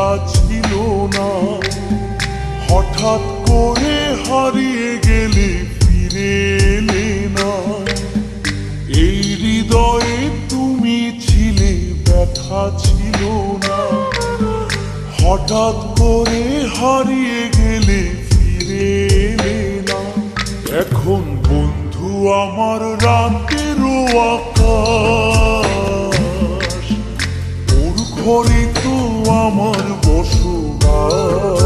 কথা ছিল না। হঠাৎ করে হারিয়ে গেলে ফিরে এলে না। এই হৃদয়ে তুমি ছিলে, ব্যথা ছিল না। হঠাৎ করে হারিয়ে গেলে ফিরে এলে না। এখন বন্ধু আমার রাতেরও আকাশ, ওর ঘরে তো আমার বসবাস।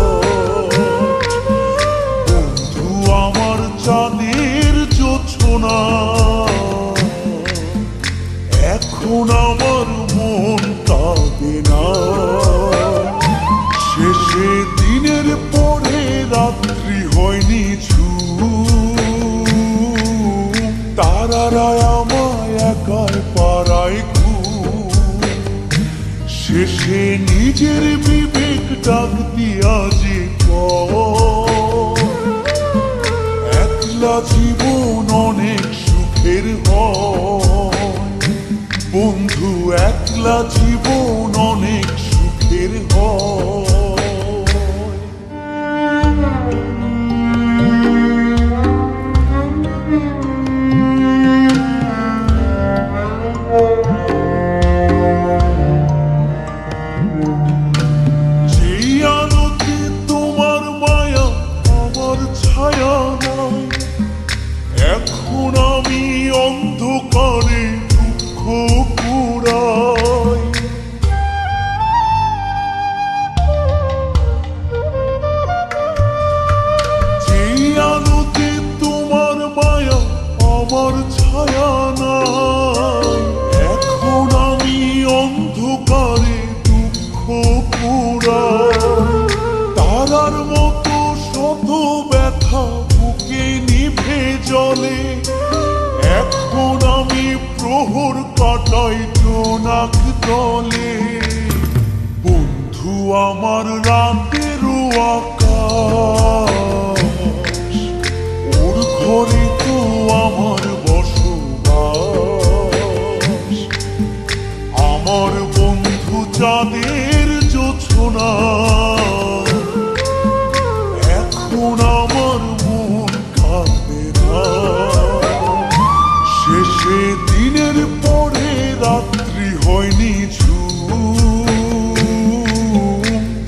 বন্ধু আমার চাঁদের জোছনা, এখন আমার মন কাঁদে না। শেষে দিনের পরে রাত্রি হয়নি ছুঁ, তারারা আমায় একাই পাড়ায় ঘুম। শেষে নিজের বিবেক ডাক দিয়া যে একলা জীবন অনেক সুখের হয়। বন্ধু একলা জীবন অনেক সুখের হয়। যেই আলোতে তোমার মায়া আমার ছায়া নাই, এখন আমি অন্ধকারে দুঃখ কুড়াই। যেই আলোতে তোমার মায়া আমার ছায়া নাই, এখন আমি অন্ধকারে দুঃখ কুড়াই। তারার মতো শত ব্যথা বুকে নিভে জলে, এখন আমি প্রহর কাটাই জোনাক তলে। বন্ধু আমার রাতেরও আকাশ, ওর ঘরে তো আমার বসবাস। আমার বন্ধু চাঁদের জোছনা, এখন আমার মন কাঁদে না। শেষে দিনের পরে রাত্রি হয়নি ঝুম,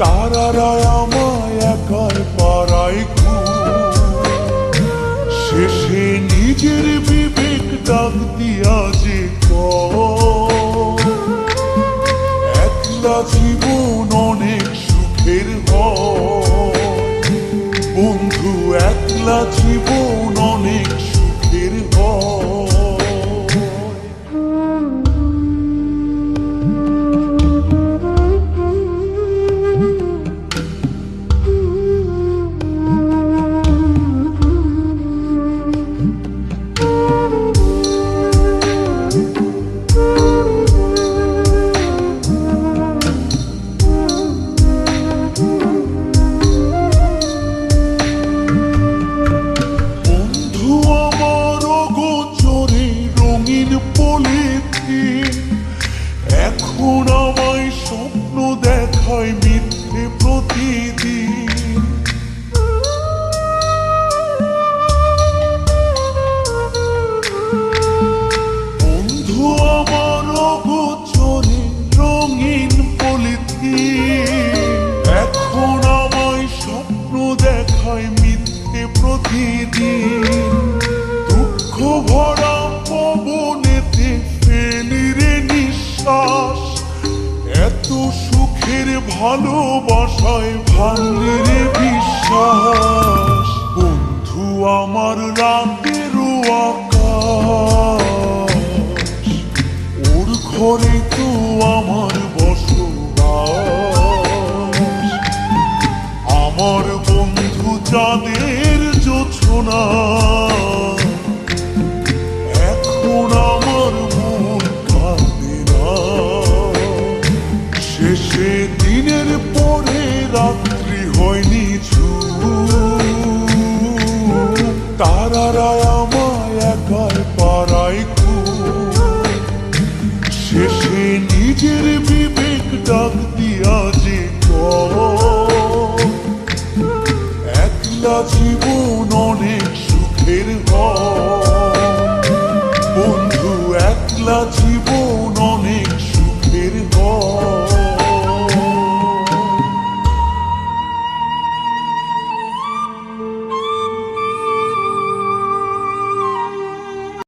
তারারা আমায় একাই পাড়ায় ঘুম। শেষে নিজের বিবেক ডাক দিয়া যে একলা জীবন অনেক সুখের হয়। বন্ধু একলা জীবন অনেক সুখের হয়। এখন আমায় স্বপ্ন দেখায় মিথ্যে প্রতিদিন। বন্ধু আমার অগোচরে রঙিন পলিথিন, এখন আমায় স্বপ্ন দেখায় মিথ্যে প্রতিদিন। দুঃখ ভরা পবনেতে ফেলি রে নিঃশ্বাস, এত সুখের ভালোবাসায় ভাঙলি রে বিশ্বাস। বন্ধু আমার রাতেরও আকাশ, ওর ঘরে তো আমার বসবাস। আমার বন্ধু চাঁদের জোছনা, এখন আমার মন কাঁদে না। শেষে দিনের পরে রাত্রি হয়নি ঝুম, তারারা আমায় একাই পাড়ায় ঘুম। শেষে নিজের বিবেক ডাক দিয়া যে হয়। একলা জীবন অনেক সুখের হয় বন্ধু, একলা জীবন অনেক